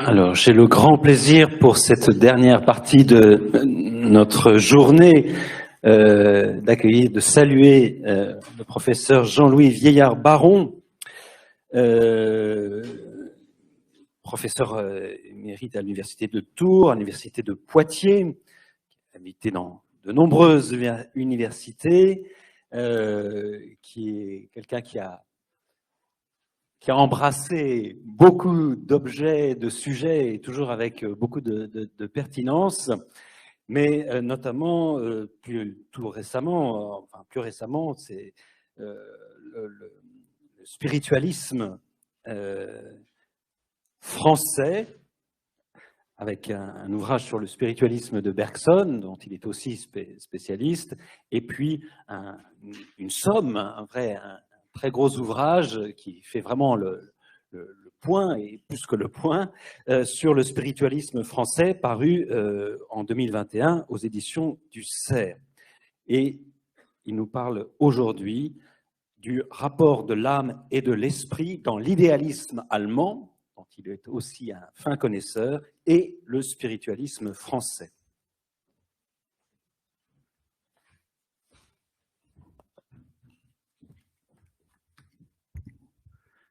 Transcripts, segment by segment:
Alors, j'ai le grand plaisir pour cette dernière partie de notre journée d'accueillir, de saluer le professeur Jean-Louis Vieillard-Baron, professeur émérite à l'université de Tours, à l'université de Poitiers, invité dans de nombreuses universités, qui est quelqu'un qui a embrassé beaucoup d'objets, de sujets, et toujours avec beaucoup de pertinence, mais notamment, plus récemment, c'est le spiritualisme français, avec un ouvrage sur le spiritualisme de Bergson, dont il est aussi spécialiste, et puis une somme, un très gros ouvrage qui fait vraiment le point, et plus que le point, sur le spiritualisme français, paru en 2021 aux éditions du Cerf. Et il nous parle aujourd'hui du rapport de l'âme et de l'esprit dans l'idéalisme allemand, dont il est aussi un fin connaisseur, et le spiritualisme français.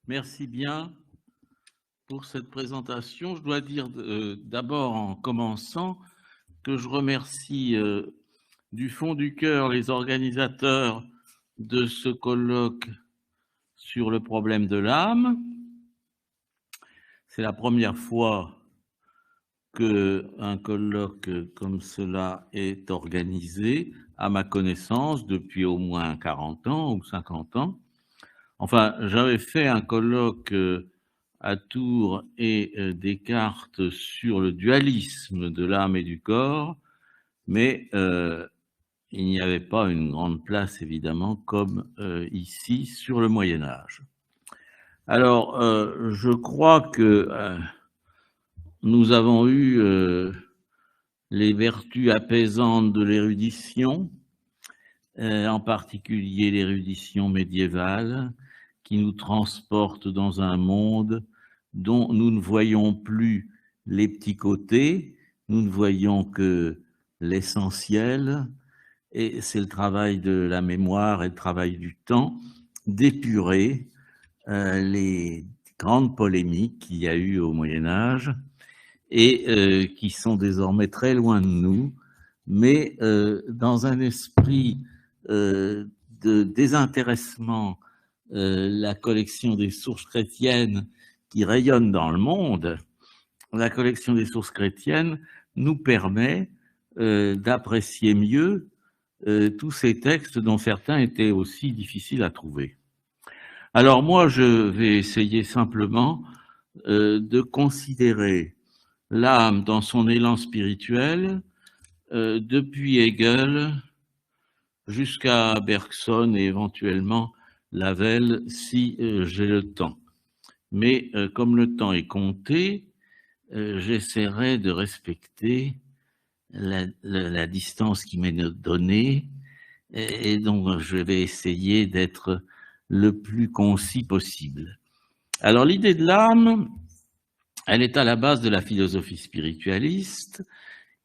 Merci bien pour cette présentation. Je dois dire d'abord, en commençant, que je remercie du fond du cœur les organisateurs de ce colloque sur le problème de l'âme. C'est la première fois qu'un colloque comme cela est organisé, à ma connaissance, depuis au moins 40 ans ou 50 ans. Enfin, j'avais fait un colloque à Tours et Descartes sur le dualisme de l'âme et du corps, mais il n'y avait pas une grande place, évidemment, comme ici, sur le Moyen-Âge. Alors, je crois que nous avons eu les vertus apaisantes de l'érudition, en particulier l'érudition médiévale, qui nous transporte dans un monde dont nous ne voyons plus les petits côtés, nous ne voyons que l'essentiel, et c'est le travail de la mémoire et le travail du temps d'épurer les grandes polémiques qu'il y a eu au Moyen-Âge et qui sont désormais très loin de nous, mais dans un esprit de désintéressement, la collection des sources chrétiennes qui rayonne dans le monde, la collection des sources chrétiennes nous permet d'apprécier mieux tous ces textes dont certains étaient aussi difficiles à trouver. Alors moi, je vais essayer simplement de considérer l'âme dans son élan spirituel depuis Hegel jusqu'à Bergson et éventuellement Lavelle si j'ai le temps. Mais comme le temps est compté, j'essaierai de respecter la distance qui m'est donnée et donc je vais essayer d'être le plus concis possible. Alors l'idée de l'âme, elle est à la base de la philosophie spiritualiste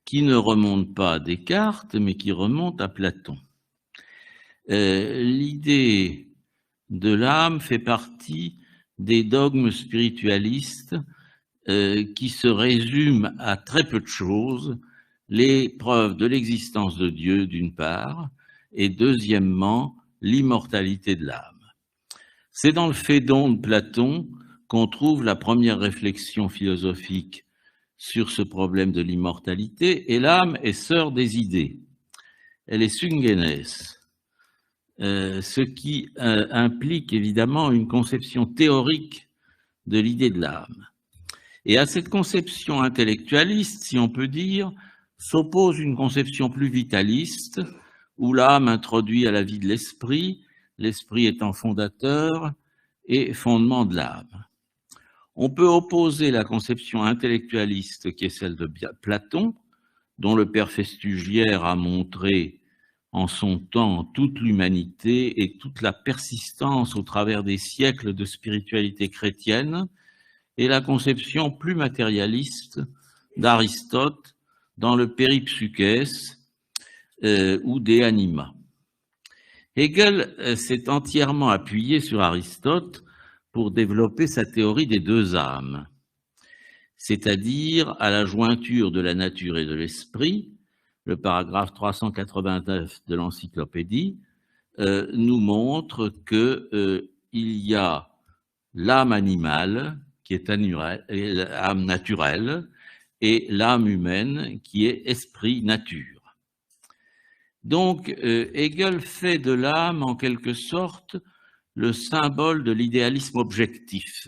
qui ne remonte pas à Descartes, mais qui remonte à Platon. L'idée de l'âme fait partie des dogmes spiritualistes qui se résument à très peu de choses, les preuves de l'existence de Dieu d'une part, et deuxièmement, l'immortalité de l'âme. C'est dans le Phédon de Platon qu'on trouve la première réflexion philosophique sur ce problème de l'immortalité, et l'âme est sœur des idées. Elle est syngenes, ce qui implique évidemment une conception théorique de l'idée de l'âme. Et à cette conception intellectualiste, si on peut dire, s'oppose une conception plus vitaliste, où l'âme introduit à la vie de l'esprit, l'esprit étant fondateur et fondement de l'âme. On peut opposer la conception intellectualiste qui est celle de Platon, dont le père Festugière a montré en son temps toute l'humanité et toute la persistance au travers des siècles de spiritualité chrétienne, et la conception plus matérialiste d'Aristote dans le Péripsukès ou De Anima. Hegel s'est entièrement appuyé sur Aristote pour développer sa théorie des deux âmes, c'est-à-dire à la jointure de la nature et de l'esprit. Le paragraphe 389 de l'encyclopédie nous montre qu'il y a l'âme animale, qui est âme naturelle, et l'âme humaine, qui est esprit-nature. Donc, Hegel fait de l'âme, en quelque sorte, le symbole de l'idéalisme objectif.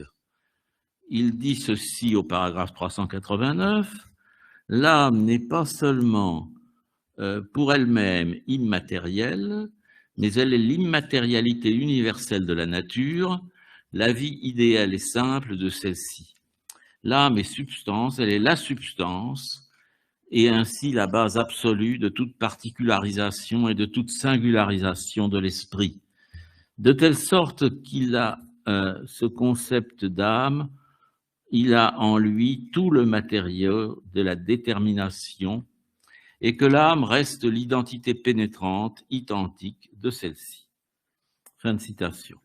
Il dit ceci au paragraphe 389, « L'âme n'est pas seulement pour elle-même immatérielle, mais elle est l'immatérialité universelle de la nature, la vie idéale et simple de celle-ci. L'âme est substance, elle est la substance, et ainsi la base absolue de toute particularisation et de toute singularisation de l'esprit, de telle sorte qu'il a ce concept d'âme, il a en lui tout le matériau de la détermination, et que l'âme reste l'identité pénétrante, identique de celle-ci. » Fin de citation.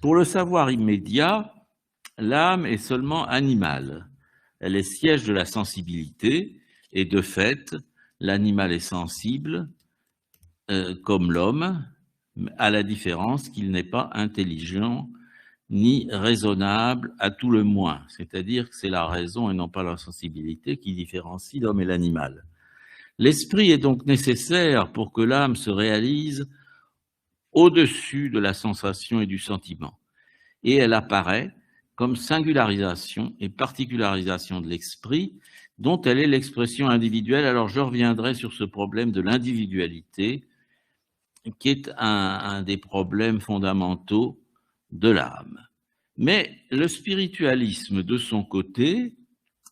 Pour le savoir immédiat, l'âme est seulement animale. Elle est siège de la sensibilité, et de fait, l'animal est sensible comme l'homme, à la différence qu'il n'est pas intelligent ni raisonnable à tout le moins. C'est-à-dire que c'est la raison et non pas la sensibilité qui différencie l'homme et l'animal. L'esprit est donc nécessaire pour que l'âme se réalise au-dessus de la sensation et du sentiment. Et elle apparaît comme singularisation et particularisation de l'esprit, dont elle est l'expression individuelle. Alors je reviendrai sur ce problème de l'individualité, qui est un des problèmes fondamentaux de l'âme. Mais le spiritualisme, de son côté,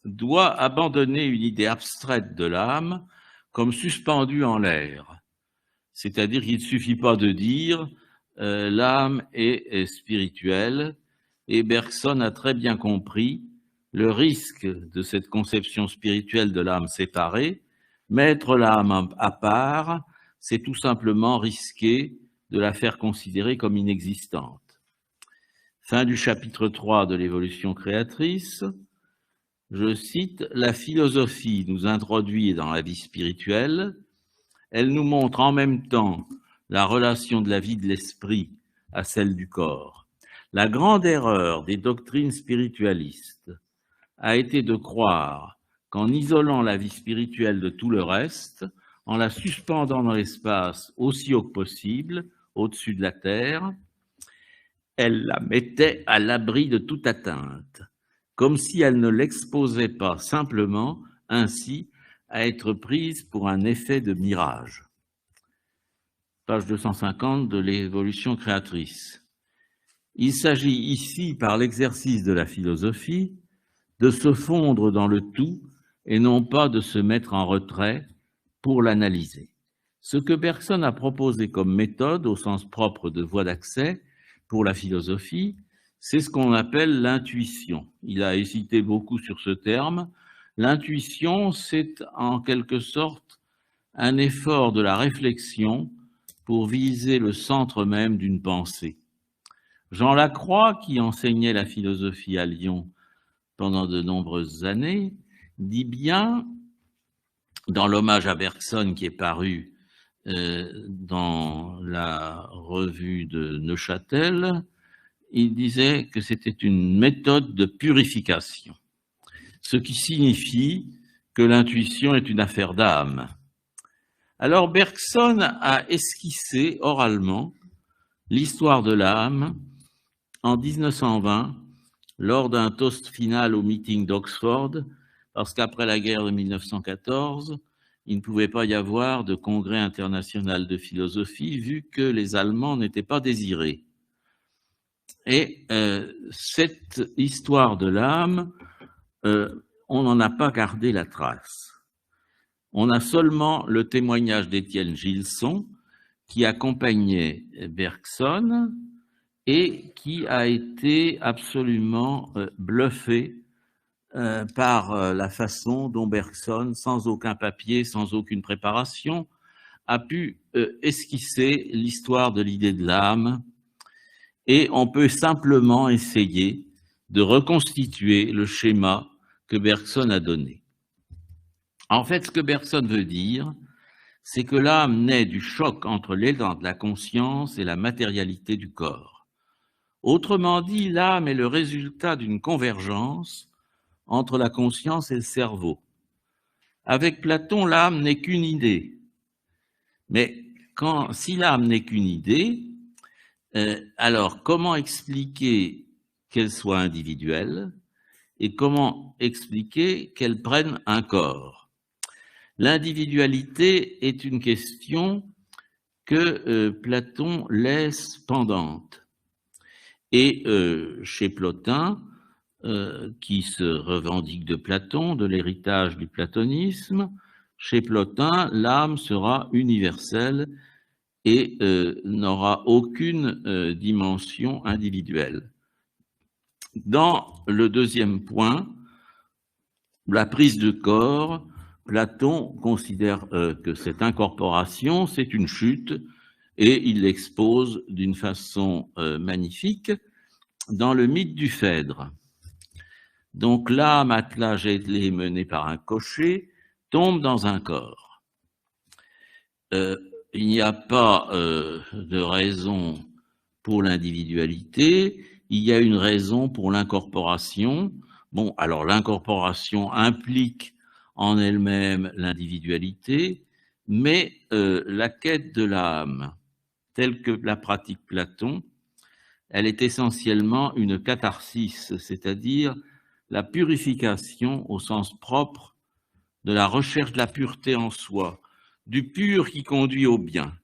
doit abandonner une idée abstraite de l'âme comme suspendue en l'air. C'est-à-dire qu'il ne suffit pas de dire l'âme est spirituelle, et Bergson a très bien compris le risque de cette conception spirituelle de l'âme séparée. Mettre l'âme à part, c'est tout simplement risquer de la faire considérer comme inexistante. Fin du chapitre 3 de l'évolution créatrice. Je cite, « La philosophie nous introduit dans la vie spirituelle. Elle nous montre en même temps la relation de la vie de l'esprit à celle du corps. La grande erreur des doctrines spiritualistes a été de croire qu'en isolant la vie spirituelle de tout le reste, en la suspendant dans l'espace aussi haut que possible, au-dessus de la terre, elle la mettait à l'abri de toute atteinte, comme si elle ne l'exposait pas simplement ainsi à être prise pour un effet de mirage. » Page 250 de l'évolution créatrice. Il s'agit ici, par l'exercice de la philosophie, de se fondre dans le tout et non pas de se mettre en retrait pour l'analyser. Ce que Bergson a proposé comme méthode, au sens propre de voie d'accès pour la philosophie, c'est ce qu'on appelle l'intuition. Il a hésité beaucoup sur ce terme. L'intuition, c'est en quelque sorte un effort de la réflexion pour viser le centre même d'une pensée. Jean Lacroix, qui enseignait la philosophie à Lyon pendant de nombreuses années, dit bien, dans l'hommage à Bergson qui est paru dans la revue de Neuchâtel, il disait que c'était une méthode de purification, ce qui signifie que l'intuition est une affaire d'âme. Alors Bergson a esquissé oralement l'histoire de l'âme en 1920, lors d'un toast final au meeting d'Oxford, parce qu'après la guerre de 1914, il ne pouvait pas y avoir de congrès international de philosophie, vu que les Allemands n'étaient pas désirés. Et cette histoire de l'âme, on n'en a pas gardé la trace. On a seulement le témoignage d'Étienne Gilson, qui accompagnait Bergson, et qui a été absolument bluffé par la façon dont Bergson, sans aucun papier, sans aucune préparation, a pu esquisser l'histoire de l'idée de l'âme, et on peut simplement essayer de reconstituer le schéma que Bergson a donné. En fait, ce que Bergson veut dire, c'est que l'âme naît du choc entre l'élan de la conscience et la matérialité du corps. Autrement dit, l'âme est le résultat d'une convergence entre la conscience et le cerveau. Avec Platon, l'âme n'est qu'une idée. Mais si l'âme n'est qu'une idée, alors comment expliquer qu'elle soit individuelle et comment expliquer qu'elle prenne un corps? L'individualité est une question que Platon laisse pendante. Et chez Plotin, qui se revendique de Platon, de l'héritage du platonisme, chez Plotin, l'âme sera universelle et n'aura aucune dimension individuelle. Dans le deuxième point, la prise de corps, Platon considère que cette incorporation, c'est une chute, et il l'expose d'une façon magnifique dans le mythe du Phèdre. Donc l'âme, attelage ailée menée par un cocher, tombe dans un corps. Il n'y a pas de raison pour l'individualité, il y a une raison pour l'incorporation. Bon, alors l'incorporation implique en elle-même l'individualité, mais la quête de l'âme, telle que la pratique Platon, elle est essentiellement une catharsis, c'est-à-dire la purification au sens propre de la recherche de la pureté en soi, du pur qui conduit au bien.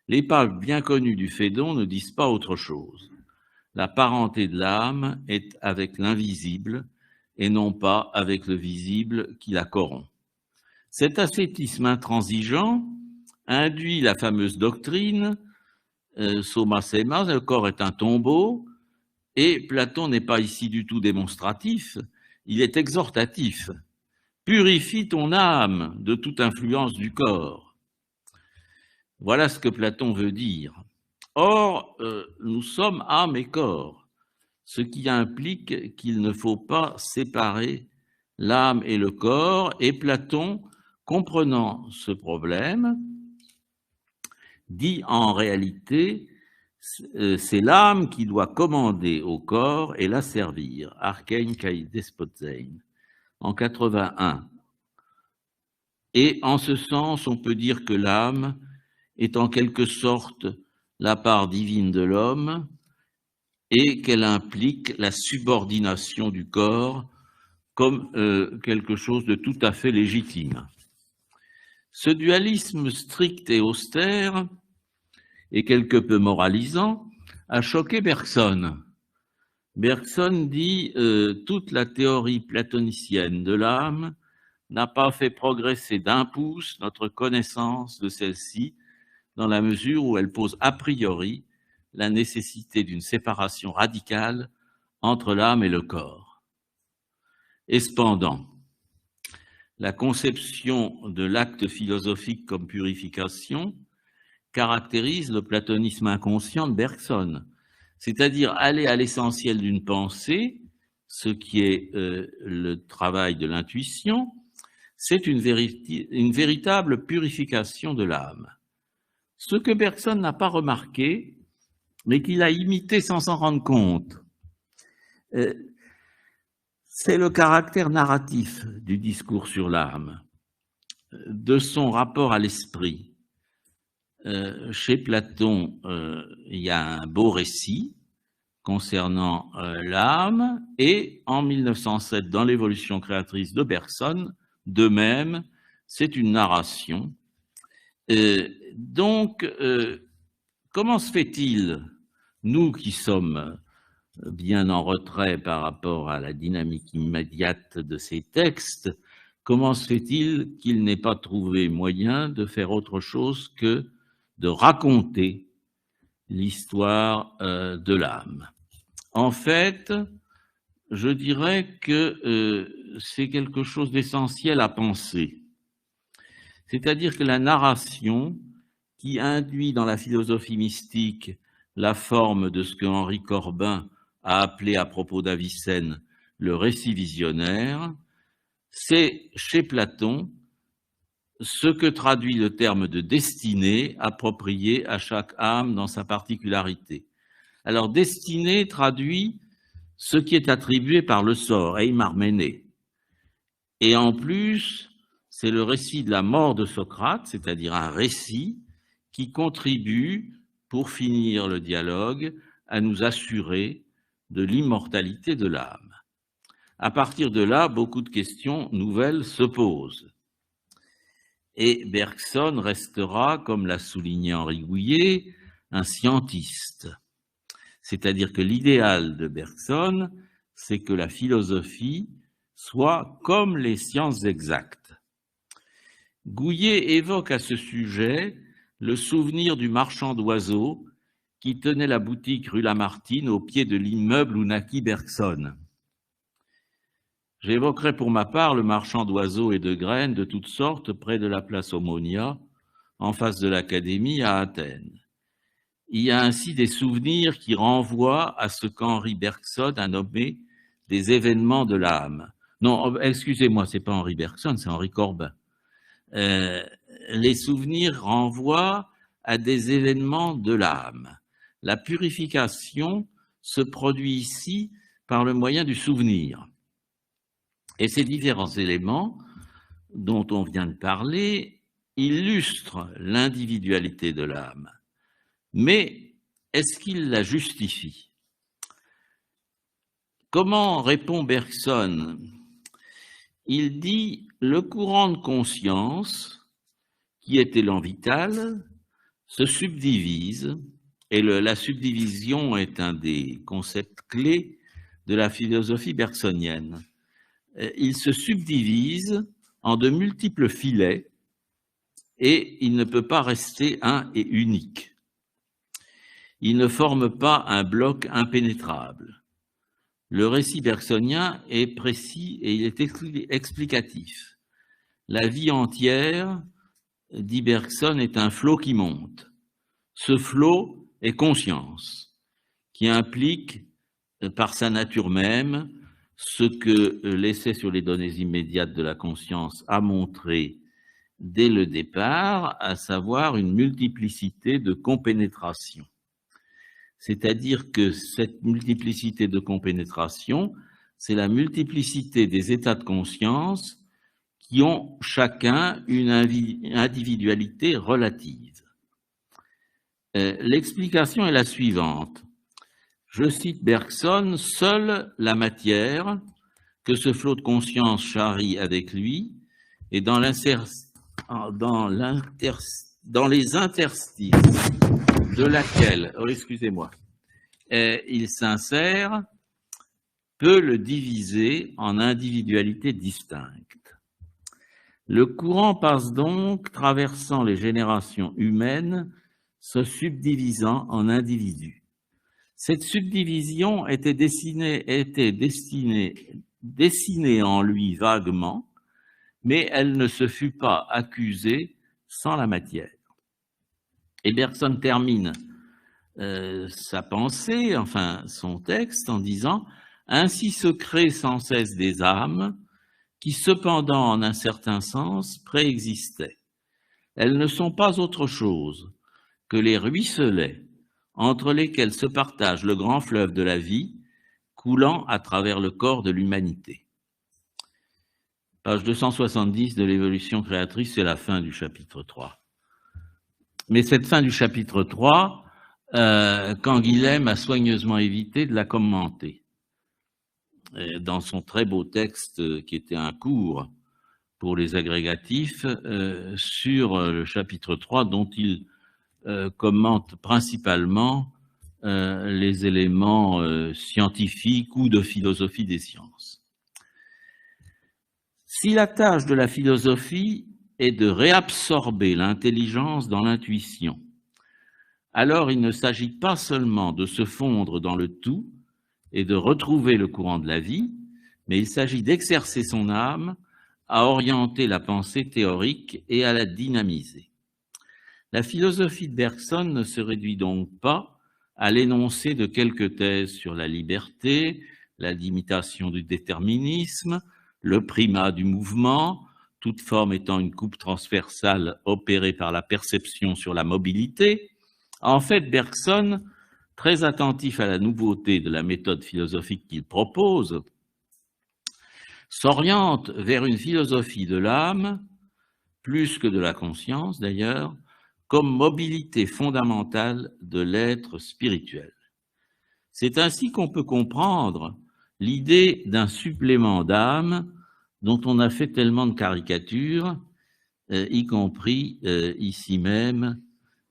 Les papes bien connus du Phédon ne disent pas autre chose. La parenté de l'âme est avec l'invisible et non pas avec le visible qui la corrompt. Cet ascétisme intransigeant induit la fameuse doctrine soma sema, le corps est un tombeau, et Platon n'est pas ici du tout démonstratif, il est exhortatif. Purifie ton âme de toute influence du corps. Voilà ce que Platon veut dire. Or, nous sommes âme et corps, ce qui implique qu'il ne faut pas séparer l'âme et le corps, et Platon, comprenant ce problème, dit en réalité, c'est l'âme qui doit commander au corps et l'asservir, archein kai despotzein, en 81. Et en ce sens, on peut dire que l'âme est en quelque sorte la part divine de l'homme et qu'elle implique la subordination du corps comme quelque chose de tout à fait légitime. Ce dualisme strict et austère et quelque peu moralisant a choqué Bergson. Bergson dit toute la théorie platonicienne de l'âme n'a pas fait progresser d'un pouce notre connaissance de celle-ci, dans la mesure où elle pose a priori la nécessité d'une séparation radicale entre l'âme et le corps. Et cependant, la conception de l'acte philosophique comme purification caractérise le platonisme inconscient de Bergson, c'est-à-dire aller à l'essentiel d'une pensée, ce qui est le travail de l'intuition, c'est une véritable purification de l'âme. Ce que Bergson n'a pas remarqué, mais qu'il a imité sans s'en rendre compte, c'est le caractère narratif du discours sur l'âme, de son rapport à l'esprit. Chez Platon, il y a un beau récit concernant l'âme, et en 1907, dans l'évolution créatrice de Bergson, de même, c'est une narration. Donc, comment se fait-il, nous qui sommes bien en retrait par rapport à la dynamique immédiate de ces textes, comment se fait-il qu'il n'ait pas trouvé moyen de faire autre chose que de raconter l'histoire de l'âme? En fait, je dirais que c'est quelque chose d'essentiel à penser. C'est-à-dire que la narration, qui induit dans la philosophie mystique la forme de ce que Henri Corbin a appelé à propos d'Avicenne le récit visionnaire, c'est chez Platon ce que traduit le terme de destinée approprié à chaque âme dans sa particularité. Alors, destinée traduit ce qui est attribué par le sort, eimarméné. Et en plus, c'est le récit de la mort de Socrate, c'est-à-dire un récit qui contribue, pour finir le dialogue, à nous assurer de l'immortalité de l'âme. À partir de là, beaucoup de questions nouvelles se posent. Et Bergson restera, comme l'a souligné Henri Gouillet, un scientiste. C'est-à-dire que l'idéal de Bergson, c'est que la philosophie soit comme les sciences exactes. Gouillet évoque à ce sujet le souvenir du marchand d'oiseaux qui tenait la boutique rue Lamartine au pied de l'immeuble où naquit Bergson. J'évoquerai pour ma part le marchand d'oiseaux et de graines de toutes sortes près de la place Omonia, en face de l'Académie à Athènes. Il y a ainsi des souvenirs qui renvoient à ce qu'Henri Bergson a nommé des événements de l'âme. Non, excusez-moi, c'est pas Henri Bergson, c'est Henri Corbin. Les souvenirs renvoient à des événements de l'âme. La purification se produit ici par le moyen du souvenir. Et ces différents éléments dont on vient de parler illustrent l'individualité de l'âme. Mais est-ce qu'il la justifie? Comment répond Bergson? Il dit « Le courant de conscience, qui est élan vital, se subdivise, et la subdivision est un des concepts clés de la philosophie bergsonienne. Il se subdivise en de multiples filets et il ne peut pas rester un et unique. Il ne forme pas un bloc impénétrable. Le récit bergsonien est précis et il est explicatif. La vie entière, dit Bergson, est un flot qui monte. Ce flot est conscience, qui implique, par sa nature même, ce que l'essai sur les données immédiates de la conscience a montré dès le départ, à savoir une multiplicité de compénétrations. C'est-à-dire que cette multiplicité de compénétrations, c'est la multiplicité des états de conscience qui ont chacun une individualité relative. L'explication est la suivante. Je cite Bergson, « Seule la matière que ce flot de conscience charrie avec lui et dans les interstices de laquelle, il s'insère, peut le diviser en individualités distinctes. Le courant passe donc traversant les générations humaines, se subdivisant en individus. Cette subdivision était dessinée en lui vaguement, mais elle ne se fut pas accusée sans la matière. » Et Bergson termine sa pensée, enfin son texte, en disant « Ainsi se créent sans cesse des âmes qui, cependant, en un certain sens, préexistaient. Elles ne sont pas autre chose que les ruisselets entre lesquels se partage le grand fleuve de la vie, coulant à travers le corps de l'humanité. » Page 270 de l'évolution créatrice, c'est la fin du chapitre 3. Mais cette fin du chapitre 3, Canguilhem a soigneusement évité de la commenter. Dans son très beau texte, qui était un cours pour les agrégatifs, sur le chapitre 3, dont il commente principalement les éléments scientifiques ou de philosophie des sciences. Si la tâche de la philosophie est de réabsorber l'intelligence dans l'intuition, alors il ne s'agit pas seulement de se fondre dans le tout, et de retrouver le courant de la vie, mais il s'agit d'exercer son âme à orienter la pensée théorique et à la dynamiser. La philosophie de Bergson ne se réduit donc pas à l'énoncé de quelques thèses sur la liberté, la limitation du déterminisme, le primat du mouvement, toute forme étant une coupe transversale opérée par la perception sur la mobilité. En fait, Bergson, très attentif à la nouveauté de la méthode philosophique qu'il propose, s'oriente vers une philosophie de l'âme, plus que de la conscience d'ailleurs, comme mobilité fondamentale de l'être spirituel. C'est ainsi qu'on peut comprendre l'idée d'un supplément d'âme dont on a fait tellement de caricatures, y compris ici même,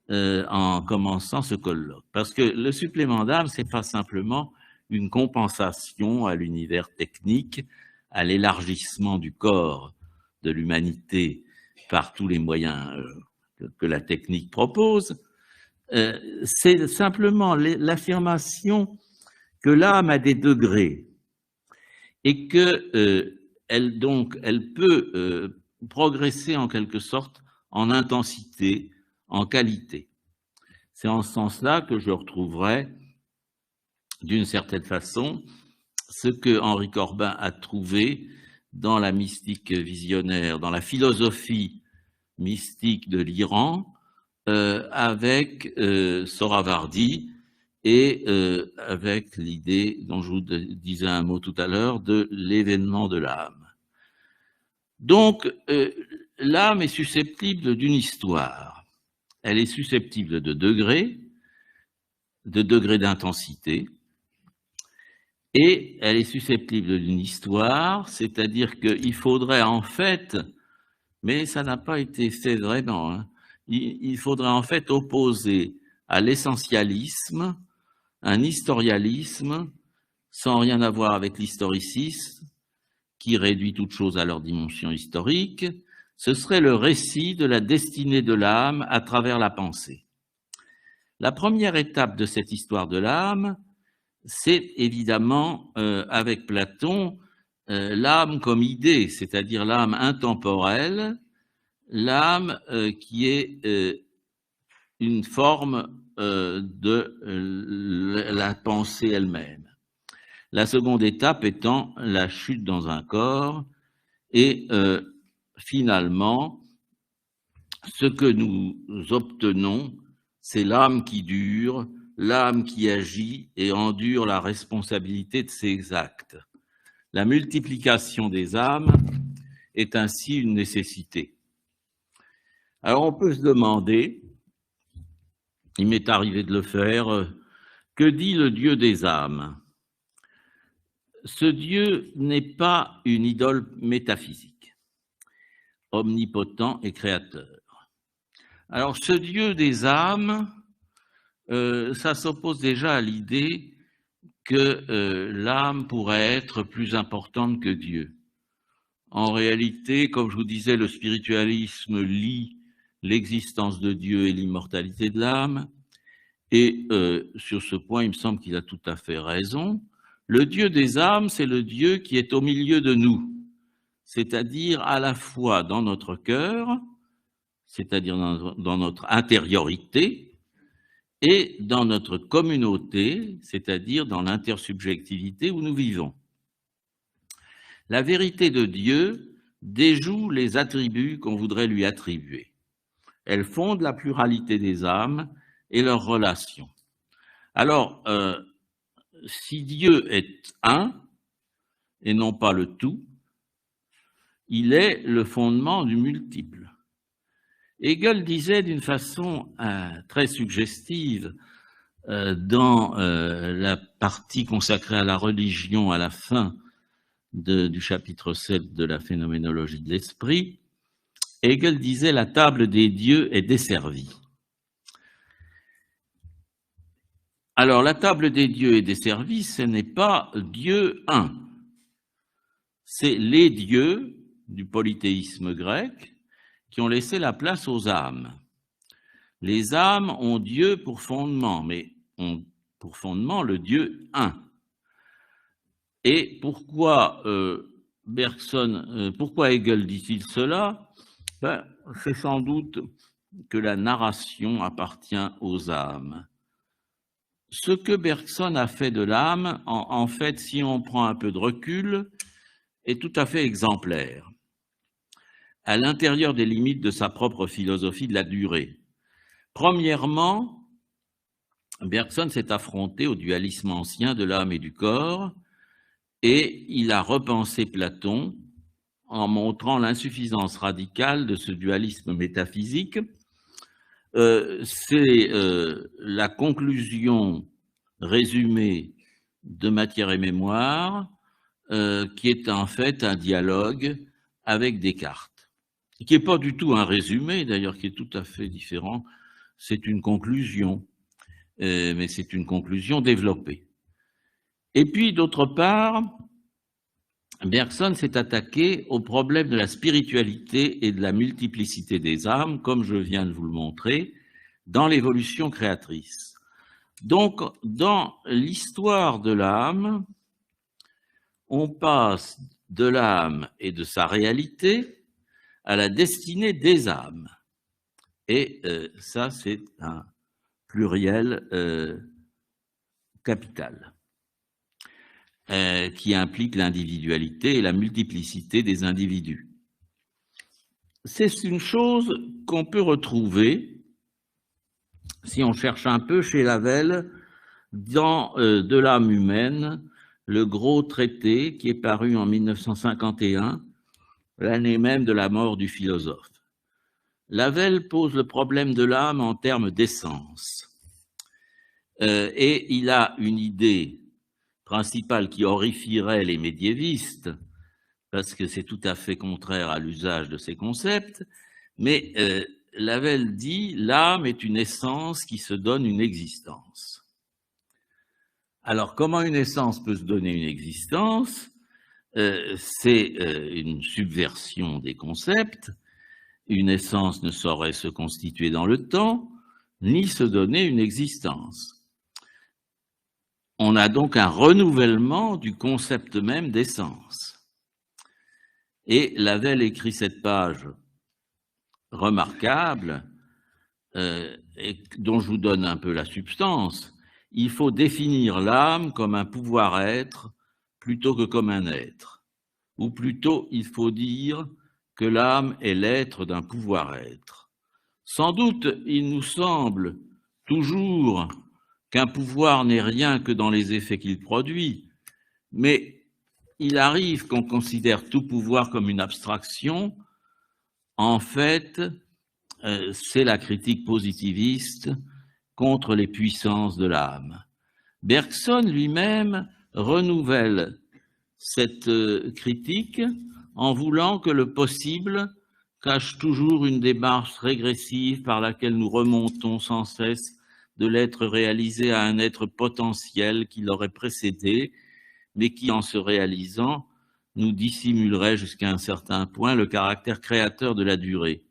en commençant ce colloque. Parce que le supplément d'âme, c'est pas simplement une compensation à l'univers technique, à l'élargissement du corps de l'humanité par tous les moyens que la technique propose. C'est simplement l'affirmation que l'âme a des degrés et que elle peut progresser en quelque sorte en intensité, en qualité. C'est en ce sens-là que je retrouverai, d'une certaine façon, ce que Henri Corbin a trouvé dans la mystique visionnaire, dans la philosophie mystique de l'Iran, avec Sohravardi et avec l'idée dont je vous disais un mot tout à l'heure de l'événement de l'âme. Donc, l'âme est susceptible d'une histoire. Elle est susceptible de degrés d'intensité, et elle est susceptible d'une histoire, c'est-à-dire qu'il faudrait en fait, mais ça n'a pas été fait vraiment, hein, il faudrait en fait opposer à l'essentialisme un historialisme sans rien avoir avec l'historicisme, qui réduit toute chose à leur dimension historique. Ce serait le récit de la destinée de l'âme à travers la pensée. La première étape de cette histoire de l'âme, c'est évidemment, avec Platon, l'âme comme idée, c'est-à-dire l'âme intemporelle, l'âme qui est une forme de la pensée elle-même. La seconde étape étant la chute dans un corps et finalement, ce que nous obtenons, c'est l'âme qui dure, l'âme qui agit et endure la responsabilité de ses actes. La multiplication des âmes est ainsi une nécessité. Alors on peut se demander, il m'est arrivé de le faire, que dit le Dieu des âmes? Ce Dieu n'est pas une idole métaphysique, omnipotent et créateur. Alors ce Dieu des âmes, ça s'oppose déjà à l'idée que l'âme pourrait être plus importante que Dieu. En réalité, comme je vous disais, le spiritualisme lie l'existence de Dieu et l'immortalité de l'âme, et sur ce point, il me semble qu'il a tout à fait raison. Le Dieu des âmes, c'est le Dieu qui est au milieu de nous, c'est-à-dire à la fois dans notre cœur, c'est-à-dire dans notre intériorité, et dans notre communauté, c'est-à-dire dans l'intersubjectivité où nous vivons. La vérité de Dieu déjoue les attributs qu'on voudrait lui attribuer. Elle fonde la pluralité des âmes et leurs relations. Alors, si Dieu est un, et non pas le tout, il est le fondement du multiple. Hegel disait d'une façon très suggestive dans la partie consacrée à la religion à la fin du chapitre 7 de la phénoménologie de l'esprit, Hegel disait « la table des dieux est desservie ». Alors, la table des dieux est desservie, ce n'est pas Dieu un. C'est les dieux du polythéisme grec qui ont laissé la place aux âmes. Les âmes ont Dieu pour fondement, mais ont pour fondement le Dieu un. Et pourquoi Bergson, pourquoi Hegel dit-il cela? Ben, c'est sans doute que la narration appartient aux âmes. Ce que Bergson a fait de l'âme, en fait, si on prend un peu de recul, est tout à fait exemplaire, à l'intérieur des limites de sa propre philosophie de la durée. Premièrement, Bergson s'est affronté au dualisme ancien de l'âme et du corps, et il a repensé Platon en montrant l'insuffisance radicale de ce dualisme métaphysique. C'est la conclusion résumée de Matière et Mémoire, qui est en fait un dialogue avec Descartes, qui n'est pas du tout un résumé, d'ailleurs, qui est tout à fait différent. C'est une conclusion, mais c'est une conclusion développée. Et puis, d'autre part, Bergson s'est attaqué au problème de la spiritualité et de la multiplicité des âmes, comme je viens de vous le montrer, dans l'évolution créatrice. Donc, dans l'histoire de l'âme, on passe de l'âme et de sa réalité à la destinée des âmes. Et ça, c'est un pluriel capital qui implique l'individualité et la multiplicité des individus. C'est une chose qu'on peut retrouver, si on cherche un peu, chez Lavelle, dans De l'âme humaine, le gros traité qui est paru en 1951, l'année même de la mort du philosophe. Lavelle pose le problème de l'âme en termes d'essence. Et il a une idée principale qui horrifierait les médiévistes, parce que c'est tout à fait contraire à l'usage de ces concepts, mais Lavelle dit « l'âme est une essence qui se donne une existence ». Alors, comment une essence peut se donner une existence? C'est une subversion des concepts. Une essence ne saurait se constituer dans le temps, ni se donner une existence. On a donc un renouvellement du concept même d'essence. Et Lavelle écrit cette page remarquable, dont je vous donne un peu la substance. Il faut définir l'âme comme un pouvoir-être plutôt que comme un être. Ou plutôt, il faut dire que l'âme est l'être d'un pouvoir-être. Sans doute, il nous semble toujours qu'un pouvoir n'est rien que dans les effets qu'il produit, mais il arrive qu'on considère tout pouvoir comme une abstraction. En fait, c'est la critique positiviste contre les puissances de l'âme. Bergson lui-même renouvelle cette critique en voulant que le possible cache toujours une démarche régressive par laquelle nous remontons sans cesse de l'être réalisé à un être potentiel qui l'aurait précédé, mais qui, en se réalisant, nous dissimulerait jusqu'à un certain point le caractère créateur de la durée.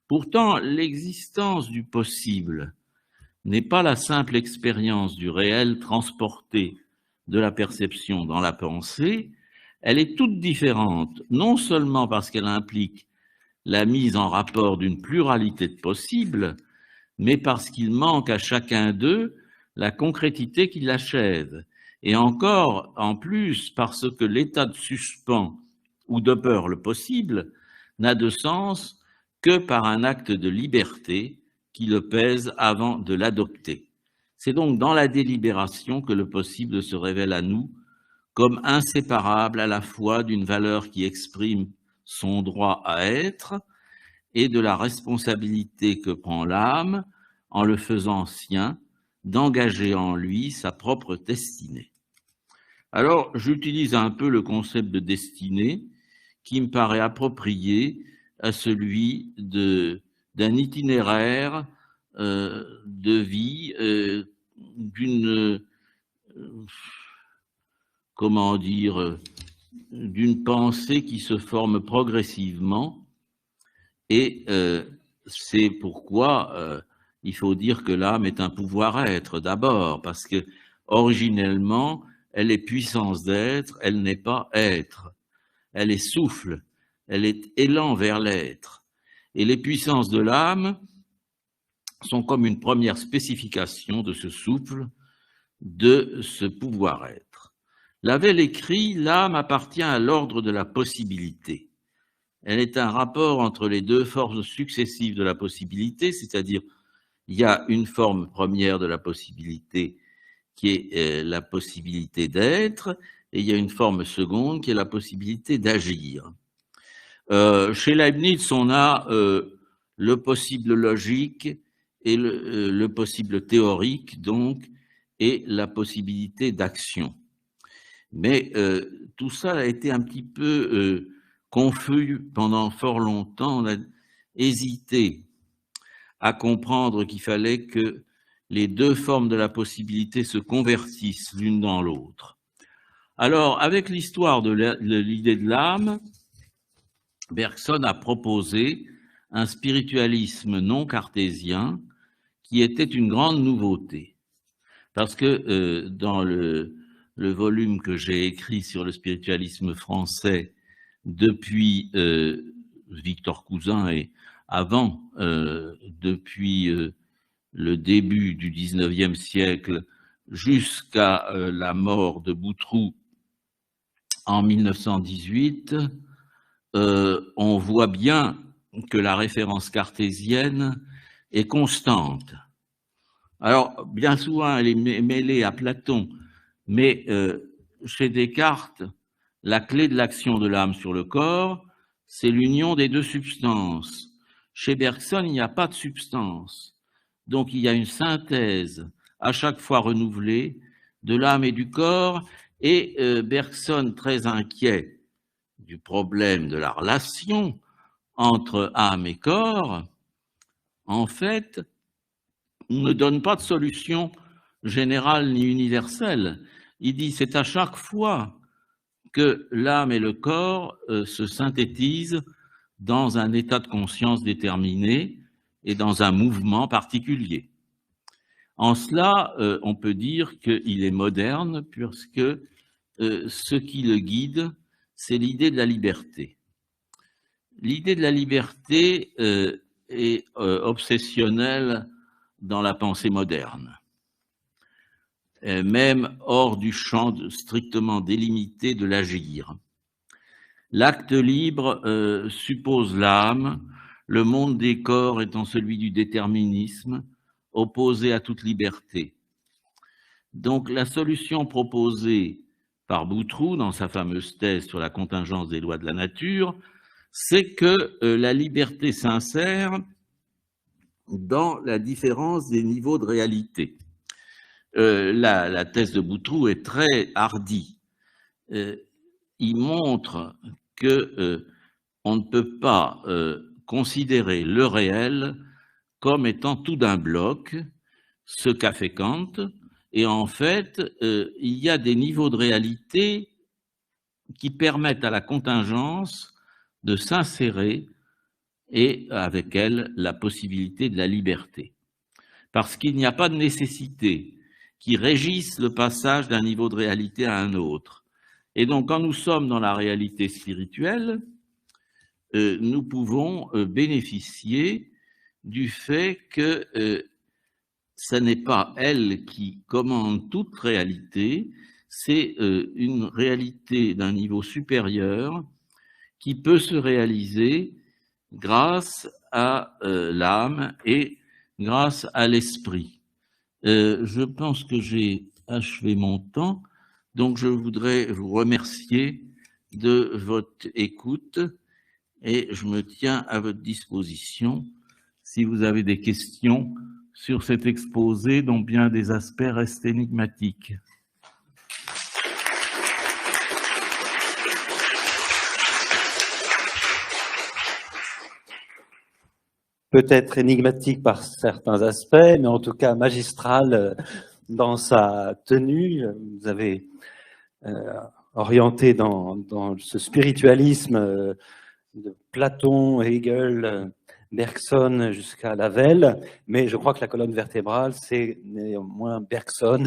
Pourtant, l'existence du possible n'est pas la simple expérience du réel transporté de la perception dans la pensée, elle est toute différente, non seulement parce qu'elle implique la mise en rapport d'une pluralité de possibles, mais parce qu'il manque à chacun d'eux la concrétité qui l'achève, et encore, en plus, parce que l'état de suspens ou de peur le possible n'a de sens que par un acte de liberté qui le pèse avant de l'adopter. C'est donc dans la délibération que le possible se révèle à nous comme inséparable à la fois d'une valeur qui exprime son droit à être et de la responsabilité que prend l'âme en le faisant sien, d'engager en lui sa propre destinée. Alors, j'utilise un peu le concept de destinée qui me paraît approprié à celui d'un itinéraire de vie, d'une, comment dire, d'une pensée qui se forme progressivement. Et c'est pourquoi il faut dire que l'âme est un pouvoir-être d'abord, parce que originellement, elle est puissance d'être, elle n'est pas être. Elle est souffle, elle est élan vers l'être. Et les puissances de l'âme sont comme une première spécification de ce souffle, de ce pouvoir-être. Lavelle écrit « L'âme appartient à l'ordre de la possibilité. Elle est un rapport entre les deux forces successives de la possibilité, c'est-à-dire il y a une forme première de la possibilité qui est la possibilité d'être, et il y a une forme seconde qui est la possibilité d'agir. Chez Leibniz, on a le possible logique et le possible théorique, donc, et la possibilité d'action. Mais tout ça a été un petit peu confus pendant fort longtemps. On a hésité à comprendre qu'il fallait que les deux formes de la possibilité se convertissent l'une dans l'autre. Alors, avec l'histoire de l'idée de l'âme, Bergson a proposé un spiritualisme non cartésien qui était une grande nouveauté. Parce que dans le volume que j'ai écrit sur le spiritualisme français depuis Victor Cousin et avant, depuis le début du XIXe siècle jusqu'à la mort de Boutroux en 1918, on voit bien que la référence cartésienne est constante. Alors, bien souvent, elle est mêlée à Platon, mais chez Descartes, la clé de l'action de l'âme sur le corps, c'est l'union des deux substances. Chez Bergson, il n'y a pas de substance. Donc, il y a une synthèse à chaque fois renouvelée de l'âme et du corps, et Bergson, très inquiet du problème de la relation entre âme et corps, en fait, ne donne pas de solution générale ni universelle. Il dit c'est à chaque fois que l'âme et le corps se synthétisent dans un état de conscience déterminé et dans un mouvement particulier. En cela, on peut dire qu'il est moderne puisque ce qui le guide, c'est l'idée de la liberté. L'idée de la liberté est obsessionnelle dans la pensée moderne, même hors du champ strictement délimité de l'agir. L'acte libre suppose l'âme, le monde des corps étant celui du déterminisme, opposé à toute liberté. Donc la solution proposée par Boutroux dans sa fameuse thèse sur la contingence des lois de la nature, c'est que la liberté s'insère dans la différence des niveaux de réalité. La thèse de Boutroux est très hardie. Il montre que on ne peut pas considérer le réel comme étant tout d'un bloc, ce qu'a fait Kant, et en fait, il y a des niveaux de réalité qui permettent à la contingence de s'insérer et avec elle la possibilité de la liberté. Parce qu'il n'y a pas de nécessité qui régisse le passage d'un niveau de réalité à un autre. Et donc, quand nous sommes dans la réalité spirituelle, nous pouvons bénéficier du fait que ce n'est pas elle qui commande toute réalité, c'est une réalité d'un niveau supérieur qui peut se réaliser grâce à l'âme et grâce à l'esprit. Je pense que j'ai achevé mon temps, donc je voudrais vous remercier de votre écoute et je me tiens à votre disposition si vous avez des questions sur cet exposé dont bien des aspects restent énigmatiques. Peut-être énigmatique par certains aspects, mais en tout cas magistral dans sa tenue. Vous avez orienté dans ce spiritualisme de Platon, Hegel, Bergson jusqu'à Lavelle, mais je crois que la colonne vertébrale, c'est néanmoins Bergson